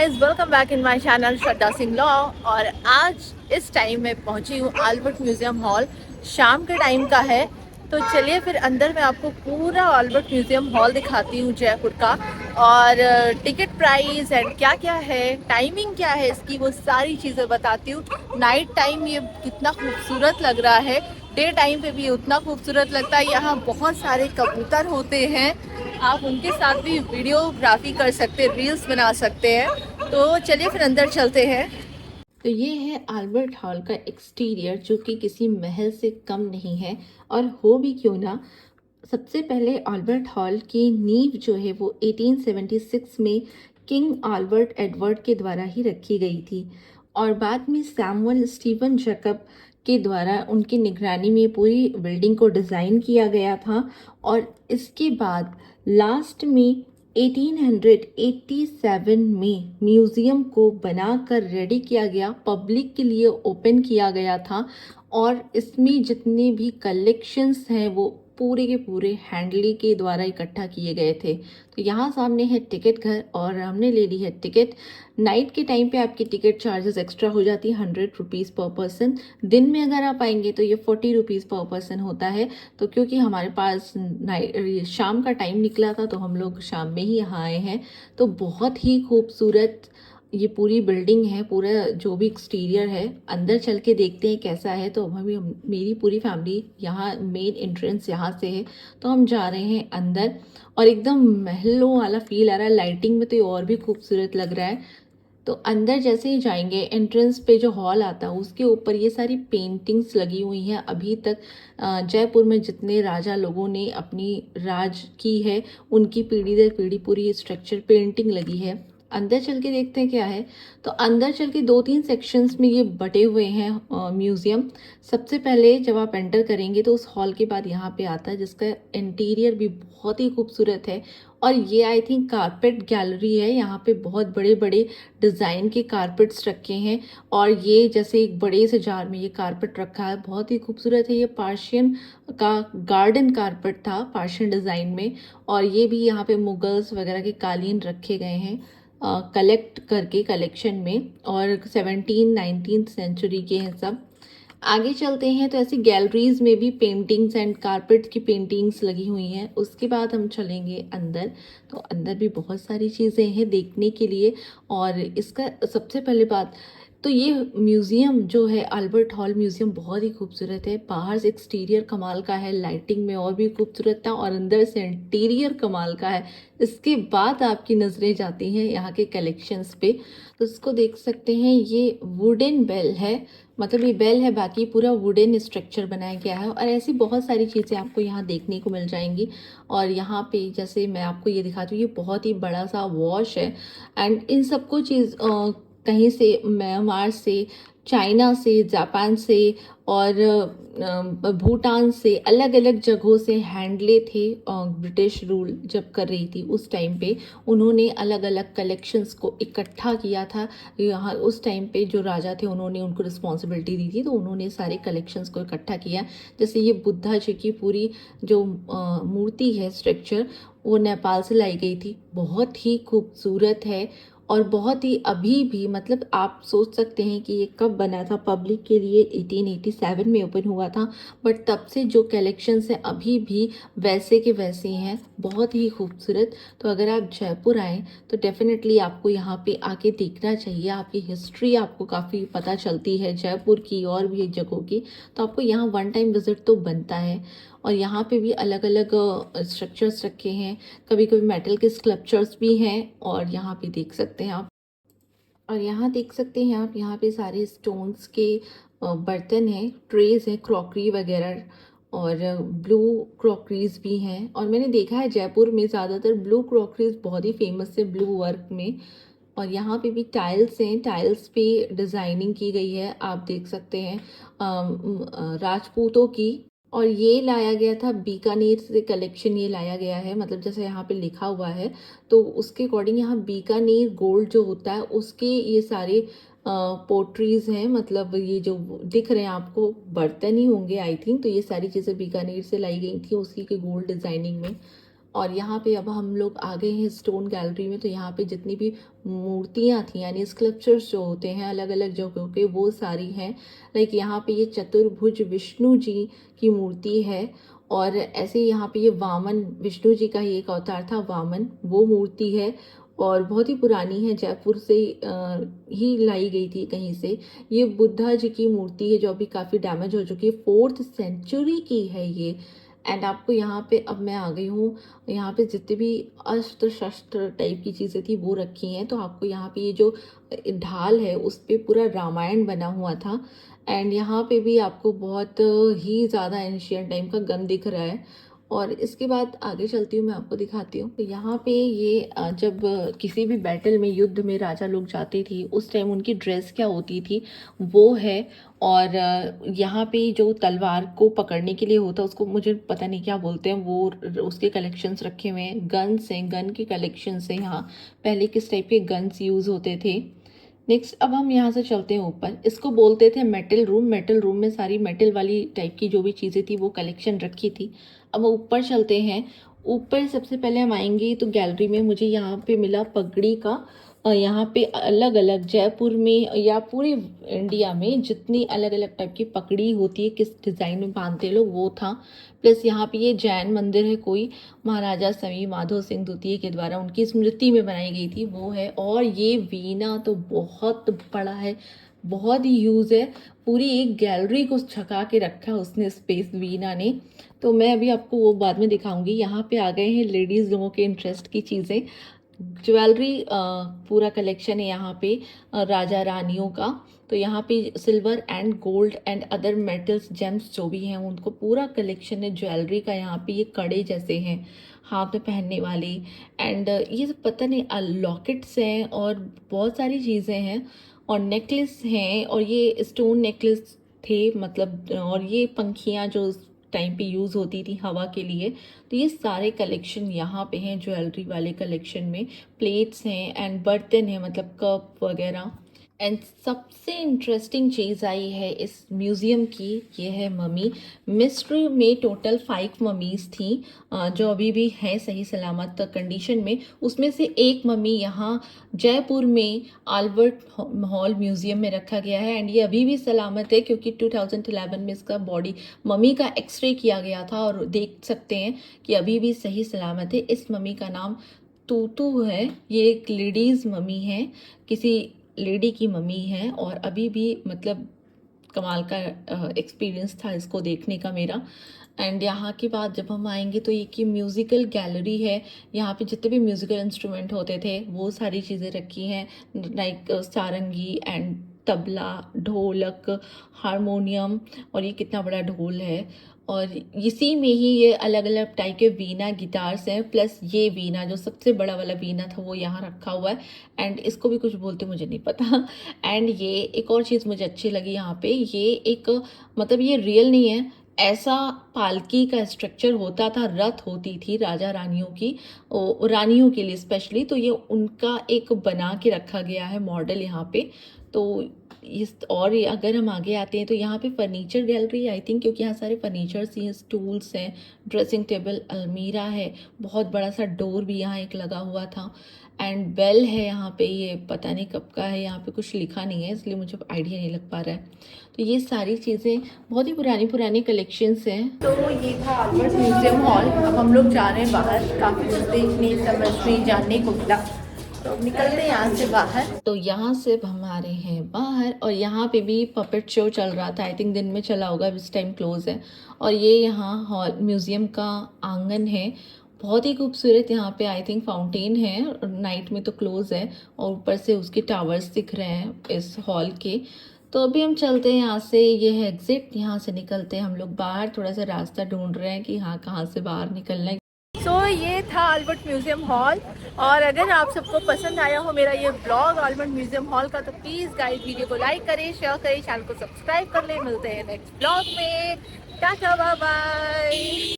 Guys, welcome back in my channel Shraddha Singh law. और आज इस टाइम मैं पहुंची हूँ अल्बर्ट म्यूज़ियम हॉल। शाम के टाइम का है, तो चलिए फिर अंदर मैं आपको पूरा अल्बर्ट म्यूज़ियम हॉल दिखाती हूँ जयपुर का। और टिकट प्राइस एंड क्या क्या है, टाइमिंग क्या है इसकी, वो सारी चीज़ें बताती हूँ। नाइट टाइम ये कितना खूबसूरत लग रहा है, डे टाइम पे भी उतना खूबसूरत लगता है। यहाँ बहुत सारे कबूतर होते हैं, आप उनके साथ भी वीडियोग्राफी कर सकते हैं, रील्स बना सकते हैं। तो चलिए फिर अंदर चलते हैं। तो ये है अल्बर्ट हॉल का एक्सटीरियर, जो कि किसी महल से कम नहीं है। और हो भी क्यों ना, सबसे पहले अल्बर्ट हॉल की नींव जो है वो 1876 में किंग अल्बर्ट एडवर्ड के द्वारा ही रखी गई थी। और बाद में सैमुअल स्टीवन जैकब के द्वारा उनकी निगरानी में पूरी बिल्डिंग को डिज़ाइन किया गया था। और इसके बाद लास्ट में 1887 में म्यूज़ियम को बनाकर रेडी किया गया, पब्लिक के लिए ओपन किया गया था। और इसमें जितने भी कलेक्शंस हैं वो पूरे के पूरे हैंडली के द्वारा इकट्ठा किए गए थे। तो यहाँ सामने है टिकट घर और हमने ले ली है टिकट। नाइट के टाइम पे आपकी टिकट चार्जेस एक्स्ट्रा हो जाती है, 100 रुपीज़ पर पर्सन। दिन में अगर आप आएंगे तो ये 40 रुपीज़ पर पर्सन होता है। तो क्योंकि हमारे पास शाम का टाइम निकला था तो हम लोग शाम में ही यहाँ आए हैं। तो बहुत ही खूबसूरत ये पूरी बिल्डिंग है, पूरा जो भी एक्सटीरियर है। अंदर चल के देखते हैं कैसा है। तो मेरी पूरी फैमिली यहाँ, मेन एंट्रेंस यहाँ से है, तो हम जा रहे हैं अंदर। और एकदम महलों वाला फील आ रहा है, लाइटिंग में तो ये और भी खूबसूरत लग रहा है। तो अंदर जैसे ही जाएंगे, एंट्रेंस पे जो हॉल आता है उसके ऊपर ये सारी पेंटिंग्स लगी हुई हैं। अभी तक जयपुर में जितने राजा लोगों ने अपनी राज की है, उनकी पीढ़ी दर पीढ़ी पूरी स्ट्रक्चर पेंटिंग लगी है। अंदर चल के देखते हैं क्या है। तो अंदर चल के दो तीन सेक्शंस में ये बटे हुए हैं म्यूज़ियम। सबसे पहले जब आप एंटर करेंगे तो उस हॉल के बाद यहाँ पे आता है, जिसका इंटीरियर भी बहुत ही खूबसूरत है। और ये आई थिंक कारपेट गैलरी है। यहाँ पे बहुत बड़े बड़े डिज़ाइन के कारपेट्स रखे हैं। और ये जैसे एक बड़े से जार में ये कारपेट रखा है, बहुत ही खूबसूरत है। ये पार्शियन का गार्डन कारपेट था, पार्शियन डिज़ाइन में। और ये भी यहाँ पे मुगल्स वगैरह के कालीन रखे गए हैं कलेक्ट करके कलेक्शन में। और 17 19 सेंचुरी के हैं सब। आगे चलते हैं तो ऐसी गैलरीज में भी पेंटिंग्स एंड कारपेट की पेंटिंग्स लगी हुई हैं। उसके बाद हम चलेंगे अंदर। तो अंदर भी बहुत सारी चीज़ें हैं देखने के लिए। और इसका सबसे पहले बात, तो ये म्यूज़ियम जो है अल्बर्ट हॉल म्यूज़ियम बहुत ही खूबसूरत है। बाहर से एक्सटीरियर कमाल का है, लाइटिंग में और भी खूबसूरत था, और अंदर से इंटीरियर कमाल का है। इसके बाद आपकी नज़रें जाती हैं यहाँ के कलेक्शंस पे। तो इसको देख सकते हैं, ये वुडन बेल है, मतलब ये बेल है, बाकी पूरा वुडन स्ट्रक्चर बनाया गया है। और ऐसी बहुत सारी चीज़ें आपको यहाँ देखने को मिल जाएंगी। और यहाँ पे जैसे मैं आपको ये दिखाती हूँ, ये बहुत ही बड़ा सा वॉश है। एंड इन सबको चीज़ कहीं से, म्यांमार से, चाइना से, जापान से और भूटान से, अलग अलग जगहों से हैंडले थे। ब्रिटिश रूल जब कर रही थी उस टाइम पे उन्होंने अलग अलग कलेक्शंस को इकट्ठा किया था। यहाँ उस टाइम पे जो राजा थे उन्होंने उनको रिस्पॉन्सिबिलिटी दी थी, तो उन्होंने सारे कलेक्शंस को इकट्ठा किया। जैसे ये बुद्धा जी की पूरी जो मूर्ति है, स्ट्रक्चर, वो नेपाल से लाई गई थी। बहुत ही खूबसूरत है। और बहुत ही अभी भी, मतलब आप सोच सकते हैं कि ये कब बना था पब्लिक के लिए, 1887 में ओपन हुआ था। बट तब से जो कलेक्शंस हैं अभी भी वैसे के वैसे ही हैं, बहुत ही खूबसूरत। तो अगर आप जयपुर आएँ तो डेफिनेटली आपको यहाँ पे आके देखना चाहिए। आपकी हिस्ट्री आपको काफ़ी पता चलती है जयपुर की और भी जगहों की। तो आपको यहाँ वन टाइम विज़िट तो बनता है। और यहाँ पे भी अलग अलग स्ट्रक्चर्स रखे हैं, कभी कभी मेटल के स्कल्पचर्स भी हैं। और यहाँ पे देख सकते हैं आप, और यहाँ देख सकते हैं आप, यहाँ पे सारे स्टोन्स के बर्तन हैं, ट्रेज हैं, क्रॉकरी वगैरह। और ब्लू क्रॉकरीज भी हैं। और मैंने देखा है जयपुर में ज़्यादातर ब्लू क्रॉकरीज बहुत ही फेमस है, ब्लू वर्क में। और यहाँ पे भी टाइल्स हैं, टाइल्स पे डिज़ाइनिंग की गई है, आप देख सकते हैं राजपूतों की। और ये लाया गया था बीकानेर से, कलेक्शन ये लाया गया है, मतलब जैसे यहाँ पे लिखा हुआ है तो उसके अकॉर्डिंग यहाँ बीकानेर गोल्ड जो होता है उसके ये सारे पोट्रीज हैं। मतलब ये जो दिख रहे हैं आपको बर्तन ही होंगे आई थिंक। तो ये सारी चीज़ें बीकानेर से लाई गई थी, उसी के गोल्ड डिज़ाइनिंग में। और यहाँ पे अब हम लोग आ गए हैं स्टोन गैलरी में। तो यहाँ पे जितनी भी मूर्तियाँ थी यानी स्कल्पचर्स जो होते हैं अलग अलग जगहों के, वो सारी हैं। लाइक यहाँ पे ये चतुर्भुज विष्णु जी की मूर्ति है, और ऐसे ही यहाँ पे ये वामन, विष्णु जी का ही एक अवतार था वामन, वो मूर्ति है और बहुत ही पुरानी है, जयपुर से ही लाई गई थी कहीं से। ये बुद्धा जी की मूर्ति है जो अभी काफ़ी डैमेज हो चुकी है, 4th सेंचुरी की है ये। एंड आपको यहाँ पे, अब मैं आ गई हूँ, यहाँ पे जितने भी अस्त्र शस्त्र टाइप की चीज़ें थी वो रखी हैं। तो आपको यहाँ पे ये जो ढाल है उस पे पूरा रामायण बना हुआ था। एंड यहाँ पे भी आपको बहुत ही ज़्यादा एंशियंट टाइम का गन दिख रहा है। और इसके बाद आगे चलती हूँ, मैं आपको दिखाती हूँ। तो यहाँ पे ये जब किसी भी बैटल में, युद्ध में राजा लोग जाते थे उस टाइम उनकी ड्रेस क्या होती थी वो है। और यहाँ पे जो तलवार को पकड़ने के लिए होता है उसको मुझे पता नहीं क्या बोलते हैं, वो उसके कलेक्शंस रखे हुए हैं। गन्स हैं, गन के कलेक्शंस हैं यहाँ, पहले किस टाइप के गन्स यूज़ होते थे। नेक्स्ट अब हम यहाँ से चलते हैं ऊपर, इसको बोलते थे मेटल रूम। मेटल रूम में सारी मेटल वाली टाइप की जो भी चीज़ें थी वो कलेक्शन रखी थी। अब ऊपर चलते हैं। ऊपर सबसे पहले हम आएंगे तो गैलरी में मुझे यहाँ पे मिला पगड़ी का। यहाँ पे अलग अलग जयपुर में या पूरे इंडिया में जितनी अलग अलग टाइप की पगड़ी होती है, किस डिज़ाइन में बांधते हैं लोग, वो था। प्लस यहाँ पे ये जैन मंदिर है कोई, महाराजा सवी माधो सिंह द्वितीय के द्वारा उनकी स्मृति में बनाई गई थी, वो है। और ये वीणा तो बहुत बड़ा है, बहुत ही यूज़ है, पूरी एक गैलरी को छका के रखा उसने, स्पेस वीणा ने। तो मैं अभी आपको वो बाद में दिखाऊंगी। यहाँ पे आ गए हैं लेडीज़ लोगों के इंटरेस्ट की चीज़ें, ज्वेलरी पूरा कलेक्शन है यहाँ पे राजा रानियों का। तो यहाँ पे silver and gold and other metals James जो भी हैं उनको पूरा कलेक्शन है ज्वेलरी का। यहाँ पे ये कड़े जैसे हैं हाथ में पहनने वाले, एंड ये सब पता नहीं लॉकेट्स हैं और बहुत सारी चीज़ें हैं, और नेकलेस हैं, और ये स्टोन नेकलेस थे मतलब। और ये पंखियाँ जो टाइम पे यूज़ होती थी हवा के लिए। तो ये सारे कलेक्शन यहाँ पे हैं ज्वेलरी वाले कलेक्शन में। प्लेट्स हैं एंड बर्तन हैं, मतलब कप वगैरह। एंड सबसे इंटरेस्टिंग चीज़ आई है इस म्यूज़ियम की, ये है मम्मी। मिस्र में टोटल 5 मम्मीज़ थी जो अभी भी हैं सही सलामत कंडीशन में। उसमें से एक मम्मी यहाँ जयपुर में अल्बर्ट हॉल म्यूज़ियम में रखा गया है, एंड ये अभी भी सलामत है क्योंकि 2011 में इसका बॉडी मम्मी का एक्सरे किया गया था, और देख सकते हैं कि अभी भी सही सलामत है। इस मम्मी का नाम तूतू है, ये एक लेडीज़ मम्मी है, किसी लेडी की मम्मी है, और अभी भी मतलब कमाल का एक्सपीरियंस था इसको देखने का मेरा। एंड यहाँ की बात जब हम आएंगे तो ये की म्यूज़िकल गैलरी है। यहाँ पे जितने भी म्यूज़िकल इंस्ट्रूमेंट होते थे वो सारी चीज़ें रखी हैं, लाइक सारंगी एंड तबला, ढोलक, हारमोनियम, और ये कितना बड़ा ढोल है। और इसी में ही ये अलग अलग टाइप के वीणा गिटार्स हैं, प्लस ये वीणा जो सबसे बड़ा वाला वीणा था वो यहाँ रखा हुआ है, एंड इसको भी कुछ बोलते मुझे नहीं पता। एंड ये एक और चीज़ मुझे अच्छी लगी यहाँ पे, ये एक मतलब ये रियल नहीं है, ऐसा पालकी का स्ट्रक्चर होता था, रथ होती थी राजा रानियों की, रानियों के लिए स्पेशली। तो ये उनका एक बना के रखा गया है मॉडल यहाँ पे। तो इस, और अगर हम आगे आते हैं तो यहाँ पे फर्नीचर गैलरी आई थिंक, क्योंकि यहाँ सारे फर्नीचर्स हैं, स्टूल्स हैं, ड्रेसिंग टेबल, अलमीरा है, बहुत बड़ा सा डोर भी यहाँ एक लगा हुआ था, एंड बेल है यहाँ पे, ये पता नहीं कब का है, यहाँ पे कुछ लिखा नहीं है इसलिए मुझे आइडिया नहीं लग पा रहा है। तो ये सारी चीज़ें बहुत ही पुरानी पुरानी कलेक्शंस हैं। तो ये था अल्बर्ट म्यूज़ियम हॉल। अब हम लोग जा रहे हैं बाहर, काफ़ी कुछ देखने समझने जानने को मिला, तो अब निकलते हैं यहाँ से बाहर। तो यहाँ से अब हम आ रहे हैं बाहर, और यहाँ पे भी पपेट शो चल रहा था, आई थिंक दिन में चला होगा, इस टाइम क्लोज है। और ये यहाँ हॉल म्यूज़ियम का आंगन है, बहुत ही खूबसूरत। यहाँ पे आई थिंक फाउंटेन है, नाइट में तो क्लोज है, और ऊपर से उसके टावर्स दिख रहे हैं इस हॉल के। तो अभी हम चलते हैं यहाँ से, ये है एग्जिट, यहाँ से निकलते हैं हम लोग बाहर। थोड़ा सा रास्ता ढूंढ रहे हैं कि हाँ कहाँ से बाहर निकलना है। ये था अल्बर्ट म्यूज़ियम हॉल, और अगर आप सबको पसंद आया हो मेरा ये ब्लॉग अल्बर्ट म्यूज़ियम हॉल का, तो प्लीज़ गाइस वीडियो को लाइक करें, शेयर करें, चैनल को सब्सक्राइब कर लें। मिलते हैं नेक्स्ट ब्लॉग में, टाटा बाय बाय।